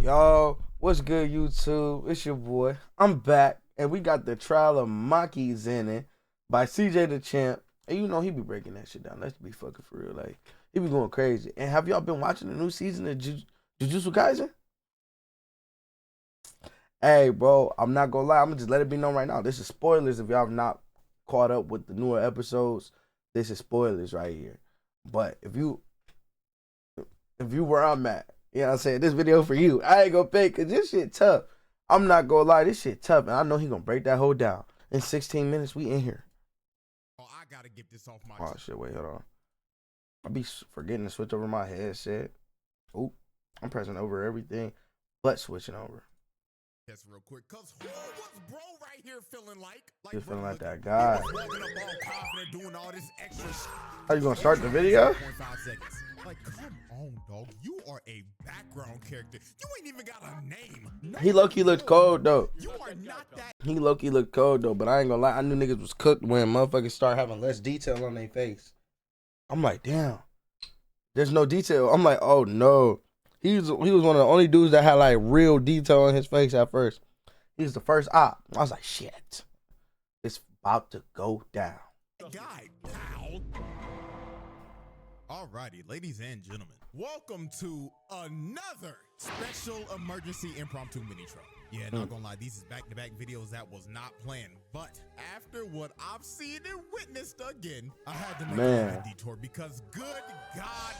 Yo, what's good, YouTube? It's your boy. I'm back, and we got the trial of Maki Zenin by Cjdachamp. And you know he be breaking that shit down. Let's be fucking for real. Like, he be going crazy. And have y'all been watching the new season of Jujutsu Kaisen? Hey, bro, I'm not gonna lie. I'm gonna just let it be known right now. This is spoilers if y'all have not caught up with the newer episodes. This is spoilers right here. But if you where I'm at, you know what I'm saying? This video for you. I ain't gonna pay because this shit tough. I'm not gonna lie, this shit tough. And I know he gonna break that whole down. In 16 minutes, we in here. Oh, I gotta get this off my Oh shit, wait, hold on. I be forgetting to switch over my headset. Oop, I'm pressing over everything, but switching over. Yes, real quick, cause who was bro right here feeling like? You feeling bro, like that guy? Walking up all confident, doing all this extra shit. How you gonna start the video? 5 seconds. Like, come on, dog. You are a background character. You ain't even got a name. No, he low-key looked cold though. You are not that. He low-key looked cold though, but I ain't gonna lie. I knew niggas was cooked when motherfuckers start having less detail on their face. I'm like, damn. There's no detail. I'm like, oh no. He was one of the only dudes that had like real detail on his face at first. He was the first op. I was like, shit. It's about to go down. Guy, pal. Alrighty, ladies and gentlemen, welcome to another special emergency impromptu mini trial. Yeah, not gonna lie, these is back-to-back videos that was not planned, but after what I've seen and witnessed again, I had to make a detour because good God,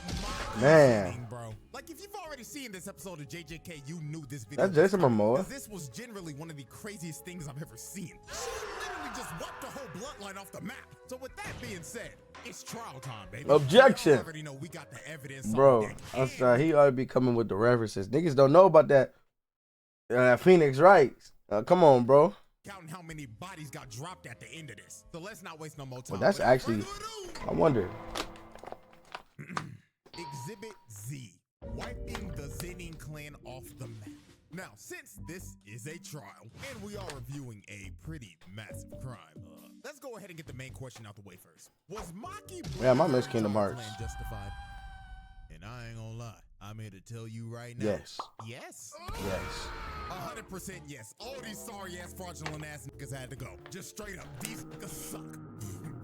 my bro. Like, if you've already seen this episode of JJK, you knew this video. That's Jason Momoa. This was generally one of the craziest things I've ever seen. She literally just wiped the whole bloodline off the map. So with that being said, it's trial time, baby. Objection. I already know we got the evidence. Bro, I'm sorry. He ought to be coming with the references. Niggas don't know about that. Phoenix Wright. Come on, bro. Counting how many bodies got dropped at the end of this. So let's not waste no more time. Well, that's actually, I wonder. Exhibit Z, wiping the Zenin clan off the map. Now, since this is a trial and we are reviewing a pretty massive crime, let's go ahead and get the main question out the way first. Was Maki I miss Kingdom Hearts justified? And I ain't gonna lie, I'm here to tell you right now. Yes. Yes? Yes. 100% yes. All these sorry ass fraudulent ass niggas had to go. Just straight up, these niggas suck.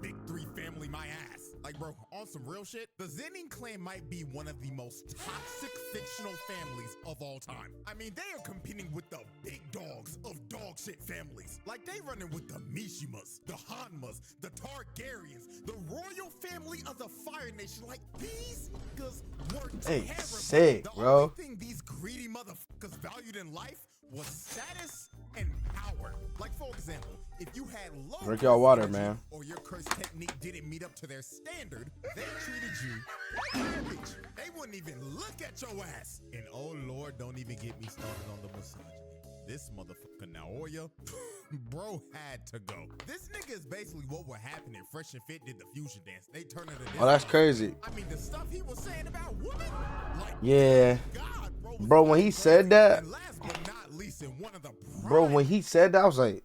Big 3 family my ass. Like, bro, on some real shit, the Zenin clan might be one of the most toxic fictional families of all time. I mean, they are competing with the big dogs of dog shit families. Like, they running with the Mishimas, the Hanmas, the Targaryens, the royal family of the Fire Nation. Like, these niggas were terrible. Sick, the bro. only thing these greedy motherfuckers valued in life was status and power. Like, for example, if you had low drink y'all water, man, or your curse technique didn't meet up to their standard, they treated you garbage. They wouldn't even look at your ass. And oh Lord, don't even get me started on the misogyny. This motherfucker Naoya, bro, had to go. This nigga is basically what would happen if Fresh and Fit did the fusion dance. They turn it into this. Oh, that's crazy. I mean, the stuff he was saying about women, like, yeah, God, bro, when he said that, and last but not least, in one of the bro, when he said that, I was like,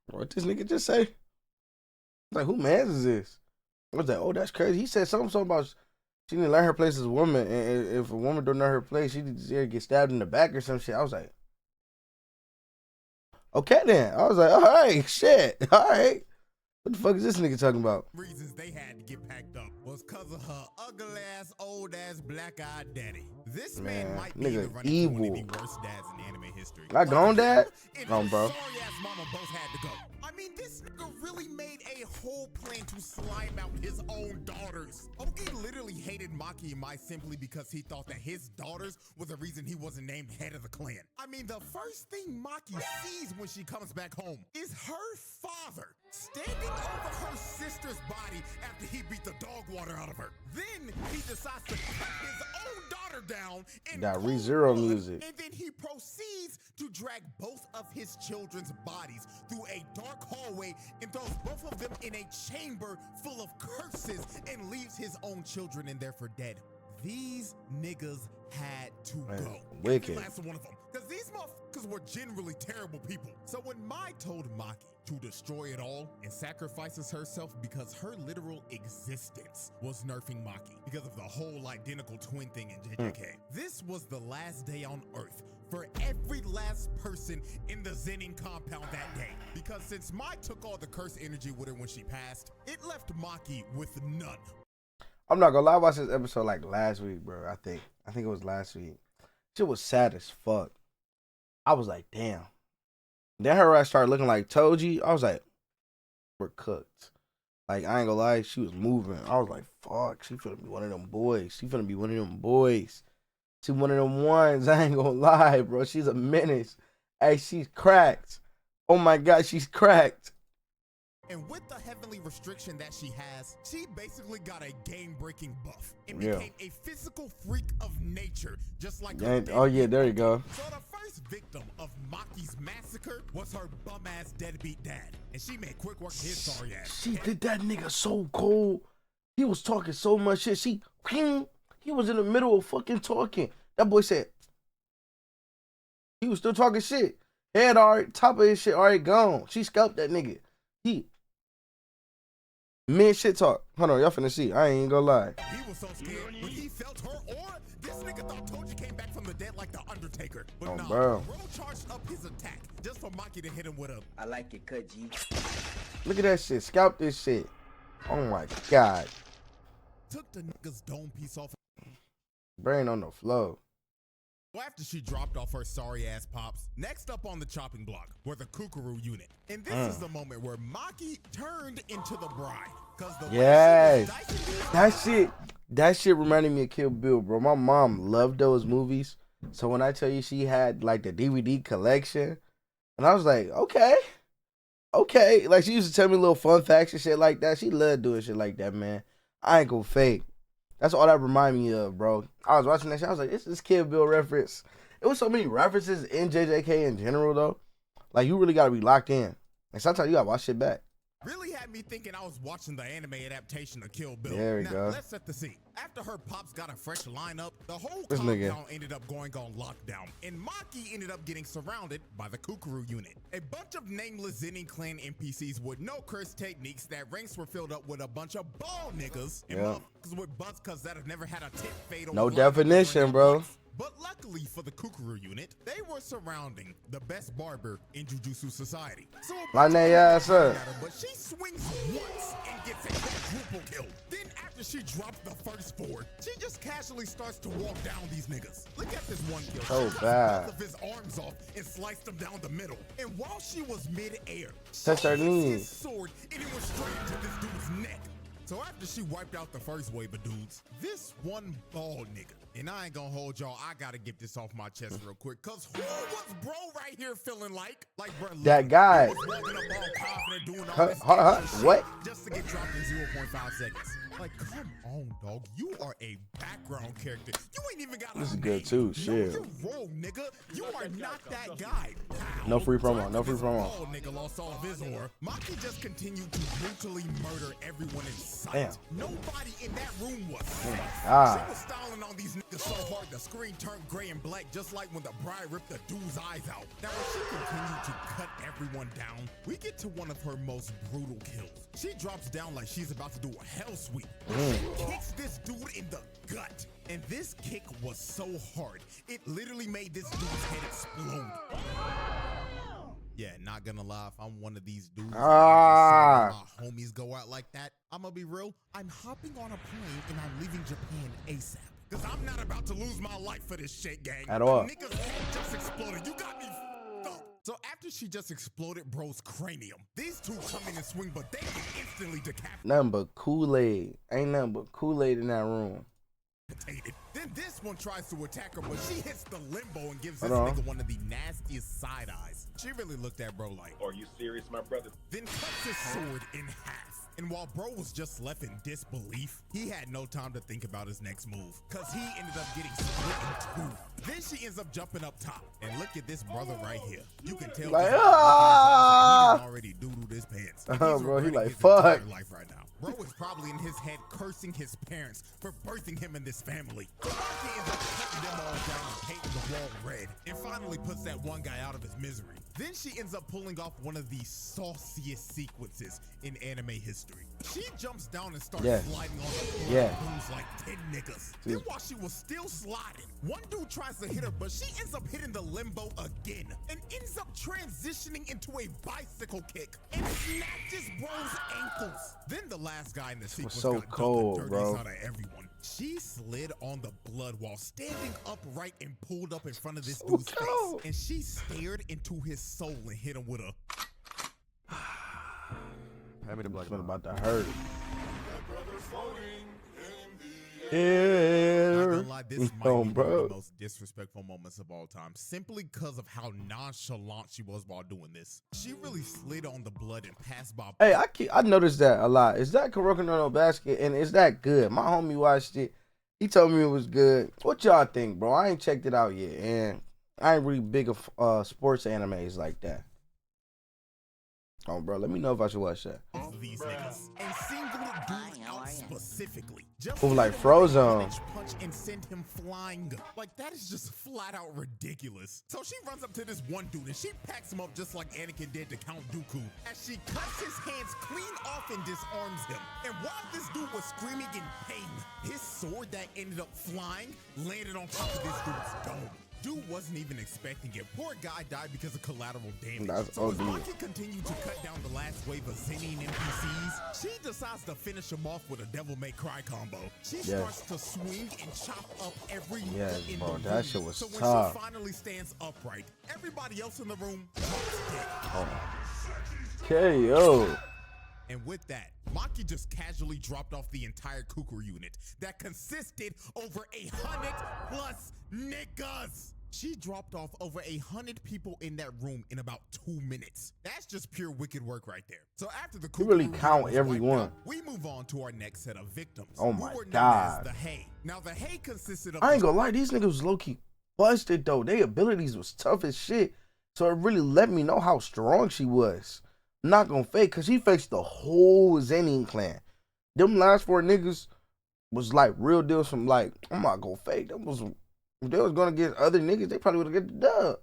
what this nigga just say? Like, who man is this? I was like, oh, that's crazy. He said something about she didn't learn her place as a woman, and if a woman don't know her place, she did get stabbed in the back or some shit. I was like, okay then. I was like, all right, shit, all right. What the fuck is this nigga talking about? Reasons they had to get packed up was because of her ugly ass, old ass, black eyed daddy. This man might be the evil. One of the worst dads in anime history. Not gone, dad? No, bro. Sorry ass mama both had to go. I mean, this nigga really made a whole plan to slime out his own daughters. Oki literally hated Maki and Mai simply because he thought that his daughters was the reason he wasn't named head of the clan. I mean, the first thing Maki sees when she comes back home is her father standing over her sister's body after he beat the dog water out of her. Then he decides to cut his own daughter down in that ReZero music. And then he proceeds to drag both of his children's bodies through a dark hallway and throws both of them in a chamber full of curses and leaves his own children in there for dead. These niggas had to go. Wicked. Last one of them. Because these motherfuckers niggas were generally terrible people. So when Mai told Maki to destroy it all and sacrifices herself because her literal existence was nerfing Maki because of the whole identical twin thing in JJK. This was the last day on Earth for every last person in the Zenin compound that day. Because since Mai took all the curse energy with her when she passed, it left Maki with none. I'm not gonna lie, I watched this episode like last week, bro. I think it was last week. Shit was sad as fuck. I was like, damn. Then her ass started looking like Toji. I was like, we're cooked. Like, I ain't gonna lie, she was moving. I was like, fuck, she finna be one of them boys. She finna be one of them boys. She one of them ones. I ain't gonna lie, bro. She's a menace. Hey, she's cracked. Oh my God, she's cracked. And with the heavenly restriction that she has, she basically got a game-breaking buff and became a physical freak of nature, just like her. Oh yeah, there you go. So the first victim of Maki's massacre was her bum-ass deadbeat dad, and she made quick work of his sorry ass. She did that nigga so cold. He was talking so much shit. He was in the middle of fucking talking. That boy said he was still talking shit. Head already, top of his shit already gone. She scalped that nigga. Me shit talk. Hold on, y'all finna see. I ain't gonna lie. He was so scared when he felt her aura. This nigga thought Toji came back from the dead like the Undertaker. But oh, nah, bro charged up his attack just for Maki to hit him with a I like it, cut G. Look at that shit. Scalp this shit. Oh my God. Took the nigga's dome piece off. Brain on the floor. After she dropped off her sorry ass pops, next up on the chopping block were the Kukuru unit. And this is the moment where Maki turned into the bride. Yes. That shit reminded me of Kill Bill, bro. My mom loved those movies. So when I tell you she had like the DVD collection, and I was like, okay. Like she used to tell me little fun facts and shit like that. She loved doing shit like that, man. I ain't gonna fake. That's all that remind me of, bro. I was watching that shit. I was like, this is Kill Bill reference. It was so many references in JJK in general, though. Like, you really got to be locked in. And sometimes you got to watch shit back. Really had me thinking I was watching the anime adaptation of Kill Bill. There we go. Let's set the scene. After her pops got a fresh lineup, the whole compound ended up going on lockdown, and Maki ended up getting surrounded by the Kukuru unit. A bunch of nameless Zenin clan NPCs with no curse techniques that ranks were filled up with a bunch of ball niggas and motherfuckers with buzz cuts that have never had a tip fade or no definition, bro. But luckily for the Kukuru unit, they were surrounding the best barber in Jujutsu Society. So line that ass up. But she swings once and gets a quadruple kill. Then after she drops the first four, she just casually starts to walk down these niggas. Look at this one kill. So she bad. both of his arms off and sliced him down the middle. And while she was mid-air, touched her knees. His sword and it went straight into this dude's neck. So after she wiped out the first wave of dudes, this one bald nigga, and I ain't gonna hold y'all, I gotta get this off my chest real quick, cause who was bro right here feeling like bro, that guy was walking up all confident doing all this what? Just to get dropped in 0.5 seconds. Like, come on, dog. You are a background character. You ain't even got this a is name. good too. Shit. You're wrong, nigga. You are not that guy. Pow. No free promo. No free promo. Oh, nigga lost all of his aura. Maki just continued to brutally murder everyone in sight. Damn. Nobody in that room was safe. She was styling on these niggas so hard the screen turned gray and black, just like when the bride ripped the dude's eyes out. Now, as she continued to cut everyone down, we get to one of her most brutal kills. She drops down like she's about to do a hell sweep. She kicks this dude in the gut. And this kick was so hard, it literally made this dude's head explode. Yeah, not gonna lie, if I'm one of these dudes, my homies go out like that, I'm gonna be real, I'm hopping on a plane and I'm leaving Japan ASAP. Cause I'm not about to lose my life for this shit, gang. At all. The nigga's head just exploded. You got me f***ed up. So after she just exploded bro's cranium, these two come in and swing, but they get instantly decapitated. Nothing but Kool-Aid. Ain't nothing but Kool-Aid in that room. Then this one tries to attack her, but she hits the limbo and gives this nigga one of the nastiest side eyes. She really looked at bro like, are you serious, my brother? Then cuts his sword in half. And while bro was just left in disbelief, he had no time to think about his next move, cause he ended up getting split in two. Then she ends up jumping up top. And look at this brother right here. You can tell like, he didn't already doodled his pants. Bro, he like, his fuck. life right now. Bro is probably in his head cursing his parents for birthing him in this family. So Maki ends up cutting them all down and painting the wall red, and finally puts that one guy out of his misery. Then she ends up pulling off one of the sauciest sequences in anime history. She jumps down and starts sliding on the floor and moves like 10 niggas. Then while she was still sliding, one dude tries to hit her, but she ends up hitting the limbo again and ends up transitioning into a bicycle kick and snatches bro's ankles. Then the last guy in the sequence so got cold, dumped bro. out of everyone. She slid on the blood while standing upright and pulled up in front of this dude's face. And she stared into his soul and hit him with a... Hand me the blood. About to hurt. Not gonna lie, this might be one of the most disrespectful moments of all time, simply because of how nonchalant she was while doing this. She really slid on the blood and passed by. Hey, I noticed that a lot. Is that Kuroko no Basket? And is that good? My homie watched it. He told me it was good. What y'all think, bro? I ain't checked it out yet, and I ain't really big of sports animes like that. Oh, bro, let me know if I should watch that. These niggas and singled dude out specifically. Just like Frozen. Punch and send him flying. Like, that is just flat out ridiculous. So she runs up to this one dude and she packs him up just like Anakin did to Count Dooku as she cuts his hands clean off and disarms him. And while this dude was screaming in pain, his sword that ended up flying landed on top of this dude's dome. Dude wasn't even expecting it. Poor guy died because of collateral damage. So as Maki continued to cut down the last wave of Zenin NPCs, she decides to finish him off with a Devil May Cry combo. She starts to swing and chop up every nigga in the room. That shit was so when tough. she finally stands upright, everybody else in the room drops dead. KO. And with that, Maki just casually dropped off the entire Kukuru unit that consisted over 100+ niggas. She dropped off over 100 people in that room in about 2 minutes. That's just pure wicked work right there. So after the Kukuru really count everyone. we move on to our next set of victims. Oh my who were known God. as the Hay. Now the Hay consisted of... I ain't gonna lie, these niggas was low-key busted though. Their abilities was tough as shit. So it really let me know how strong she was. Not gonna fake, cause he faced the whole Zenin clan. Them last 4 niggas was like real deals from like, I'm not gonna fake. If they was gonna get other niggas, they probably would have get the dub.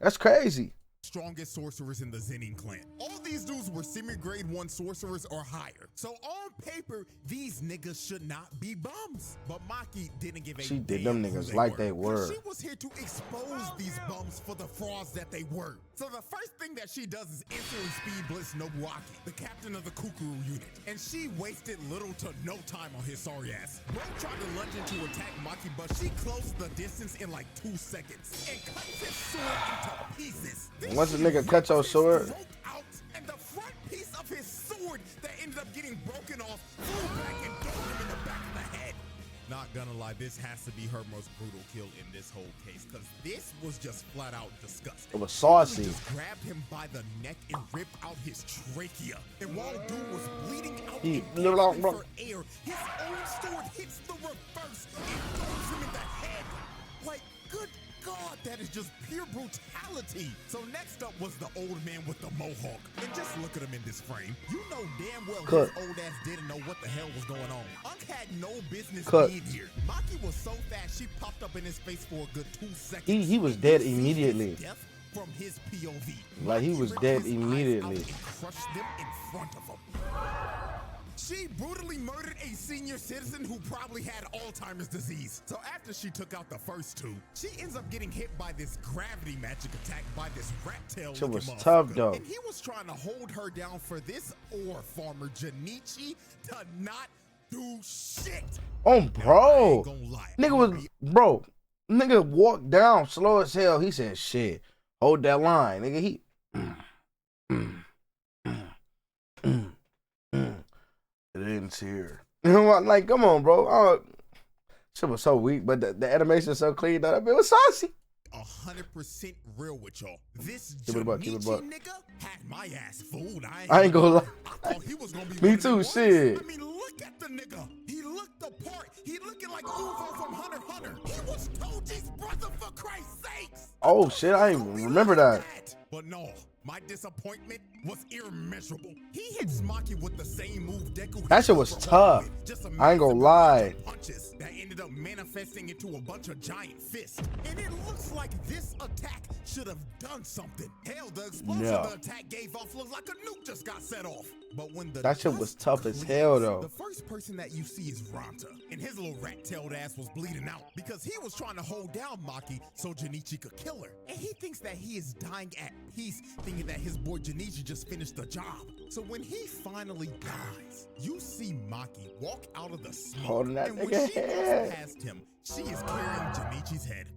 That's crazy. Strongest sorcerers in the Zenin clan. All these dudes were semi-grade 1 sorcerers or higher. So on paper, these niggas should not be bums. But Maki didn't give a She did damn them who niggas like they were. She was here to expose these bums for the frauds that they were. So the first thing that she does is instantly speed blitz Nobuaki, the captain of the Kukuru unit. And she wasted little to no time on his sorry ass. Bro tried to lunge in to attack Maki, but she closed the distance in like 2 seconds and cuts his sword into pieces. Once a nigga cuts your sword, Out, and the front piece of his sword that ended up getting broken off flew back and hit him in the back of the head. Not gonna lie, this has to be her most brutal kill in this whole case, because this was just flat out disgusting. it was saucy. She just grabbed him by the neck and ripped out his trachea. And while dude was bleeding out and gasping for air, his own sword hits the reverse and throws him in the head. Like, good God, that is just pure brutality. So next up was the old man with the mohawk. And just look at him in this frame. You know damn well his old ass didn't know what the hell was going on. Unk had no business being here. Maki was so fast, she popped up in his face for a good 2 seconds. He was dead immediately. Death from his POV. Like he was dead immediately. And crushed them in front of him. She brutally murdered a senior citizen who probably had Alzheimer's disease. So after she took out the first 2, she ends up getting hit by this gravity magic attack by this rat tail. Shit was tough though. And he was trying to hold her down for this ore farmer Janichi to not do shit. Oh, bro. Lie, Nigga was, bro. Nigga walked down slow as hell. He said, shit, hold that line. Nigga, he. It ends here. You know what? Like, come on, bro. Shit was so weak, but the animation so clean that it was saucy. 100% real with y'all. This Janichi nigga had my ass fooled. I ain't gonna lie. I thought he was gonna be Me too, shit. I mean, look at the nigga. He looked the part. He looking like Uvo from Hunter x Hunter. He was Toji's brother, for Christ's sakes. Oh shit, I didn't even remember that. But no, My disappointment was immeasurable. He hits Maki with the same move Deku. That shit was tough. I ain't gonna lie. Punches that ended up manifesting into a bunch of giant fists. And it looks like this attack should have done something. Hell, the explosion the attack gave off looks like a nuke just got set off. But when the that shit was tough as hell though. The first person that you see is Ranta, and his little rat-tailed ass was bleeding out because he was trying to hold down Maki so Junichi could kill her. And he thinks that he is dying at peace, thinking that his boy Junichi just finished the job. So when he finally dies, you see Maki walk out of the smoke, holding that and when nigga she head. walks past him, she is carrying Junichi's head.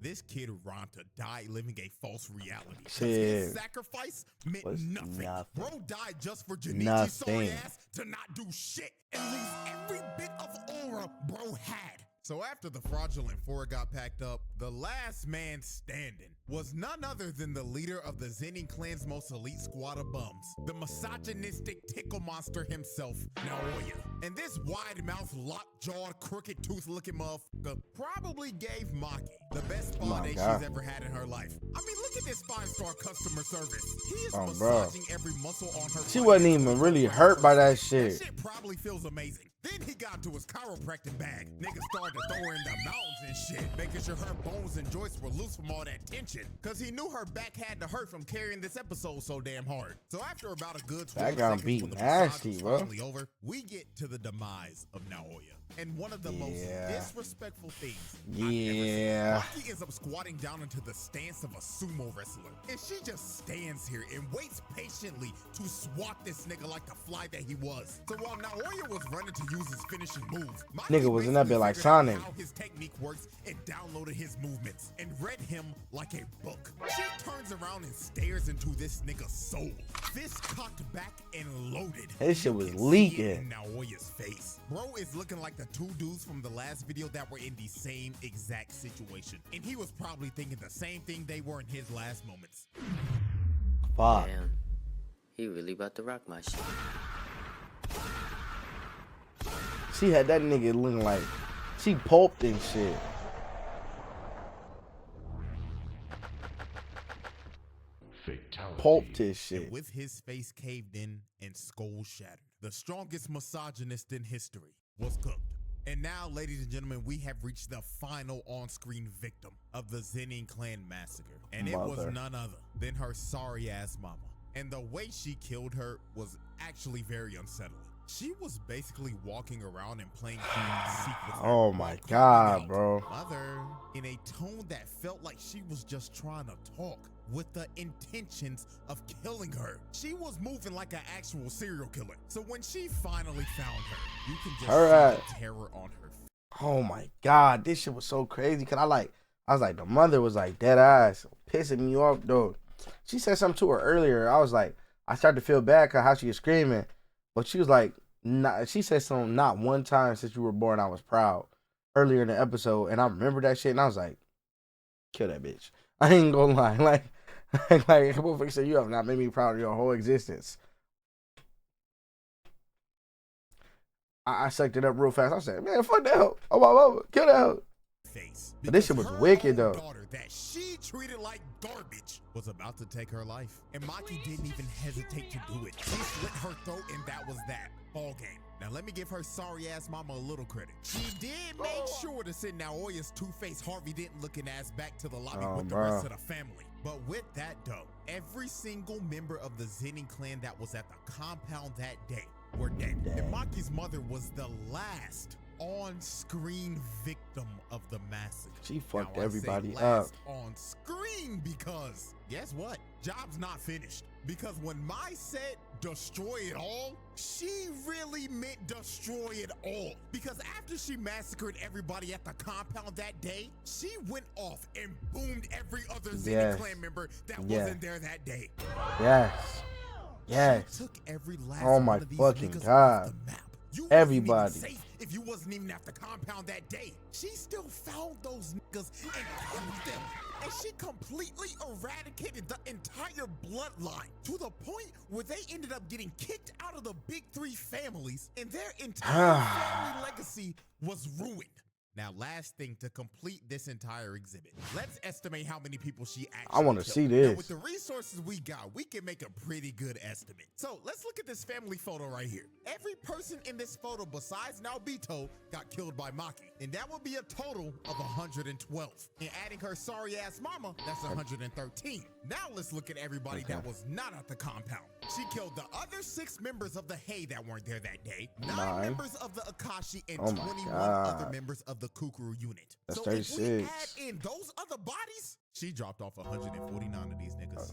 This kid Ranta died living a false reality. His sacrifice meant nothing. Bro died just for Junichi's sorry ass to not do shit and lose every bit of aura bro had. So after the fraudulent four got packed up, the last man standing was none other than the leader of the Zenin clan's most elite squad of bums, the misogynistic tickle monster himself, Naoya. And this wide-mouthed, lockjawed, crooked-tooth-looking motherfucker probably gave Maki the best spa day she's ever had in her life. I mean, look at this 5-star customer service. He is massaging every muscle on her. She wasn't even really hurt by that shit. That shit probably feels amazing. Then he got to his chiropractic bag. Niggas started to throw her in the mountains and shit, making sure her bones and joints were loose from all that tension. Cause he knew her back had to hurt from carrying this episode so damn hard. So after about a good 12 seconds when the massage was finally over, we get to the demise of Naoya. And one of the most disrespectful things I've ever seen. Maki ends up squatting down into the stance of a sumo wrestler. And she just stands here and waits patiently to swat this nigga like the fly that he was. So while Naoya was running to use his finishing move, nigga was in that bit like Sonic. How his technique works and downloaded his movements and read him like a book. She turns around and stares into this nigga's soul. Fist cocked back and loaded. This shit was leaking in Naoya's face. Bro is looking like the two dudes from the last video that were in the same exact situation. And he was probably thinking the same thing they were in his last moments. Fuck. Damn. He really about to rock my shit. She had that nigga looking like she pulped and shit. Fatality. Pulped his shit. And with his face caved in and skull shattered, the strongest misogynist in history was cooked. And now, ladies and gentlemen, we have reached the final on-screen victim of the Zenin clan massacre. And it was none other than her sorry-ass mama. And the way she killed her was actually very unsettling. She was basically walking around and playing secretly. Oh my God, bro. Mother, in a tone that felt like she was just trying to talk with the intentions of killing her. She was moving like an actual serial killer. So when she finally found her, you can just see the terror on her face. Oh my God, this shit was so crazy. Cause I was like, the mother was like dead ass, pissing me off though. She said something to her earlier. I was like, I started to feel bad cause how she was screaming. But she was like, she said something, not one time since you were born I was proud, earlier in the episode. And I remember that shit and I was like, kill that bitch. I ain't gonna lie. Like motherfucker said, you have not made me proud of your whole existence. I sucked it up real fast. I said, man, fuck that hoe. Oh, kill that hoe. But this shit was wicked though. Daughter that she treated like garbage was about to take her life. And Maki didn't even hesitate to do it. She slit her throat and that was that. Ball game. Now let me give her sorry ass mama a little credit. She did make sure to send Naoya's two-faced Harvey Dent looking ass back to the lobby with the rest of the family. But with that though, every single member of the Zenin clan that was at the compound that day were dead. And Maki's mother was the last on-screen victim of the massacre. She fucked everybody up. On screen because guess what? Job's not finished. Because when Mai said destroy it all, she really meant destroy it all. Because after she massacred everybody at the compound that day, she went off and boomed every other Zenin clan member that wasn't there that day. Yes. She took every last oh my one of these fucking niggas God. off the map. You Everybody. wasn't even safe if you wasn't even at the compound that day. She still found those niggas and killed them. And she completely eradicated the entire bloodline to the point where they ended up getting kicked out of the big three families and their entire family legacy was ruined. Now, last thing to complete this entire exhibit. Let's estimate how many people she actually I want to killed. see Now, this. with the resources we got, we can make a pretty good estimate. So let's look at this family photo right here. Every person in this photo besides Naobito got killed by Maki. And that would be a total of 112. And adding her sorry ass mama, that's 113. Now let's look at everybody that was not at the compound. She killed the other 6 members of the Hay that weren't there that day, 9 members of the Akashi, and 21 other members of the Kukuru unit. That's so 36. if we add in those other bodies, she dropped off 149 of these niggas.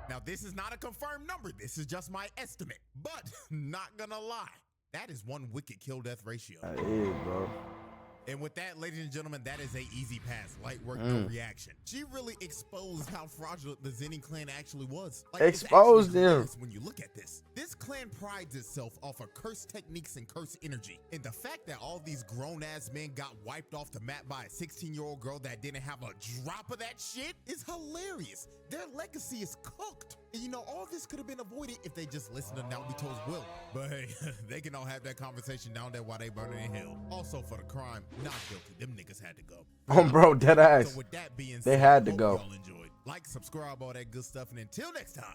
Now, this is not a confirmed number. This is just my estimate. But, not gonna lie, that is one wicked kill-death ratio. That is, bro. And with that, ladies and gentlemen, that is a easy pass. Light work, no reaction. She really exposed how fraudulent the Zenin clan actually was. Like, Exposed it's actually them. hilarious when you look at this. This clan prides itself off of cursed techniques and cursed energy. And the fact that all these grown-ass men got wiped off the map by a 16-year-old girl that didn't have a drop of that shit is hilarious. Their legacy is cooked. And you know, all this could have been avoided if they just listened to Naobito's will. But hey, they can all have that conversation down there while they burning in hell. Also, for the crime, not guilty. Them niggas had to go. Oh, bro, dead ass. So with that being They said, had to hope go. y'all enjoyed. Like, subscribe, all that good stuff. And until next time.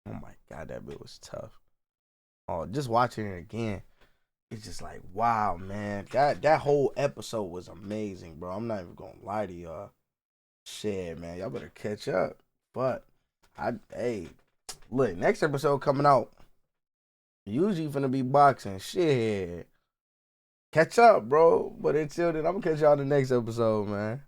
Oh my God, that bit was tough. Oh, just watching it again, it's just like, wow, man. That whole episode was amazing, bro. I'm not even gonna lie to y'all. Shit, man, y'all better catch up. But hey, look, next episode coming out. Usually finna be boxing. Shit. Catch up, bro. But until then, I'm gonna catch y'all in the next episode, man.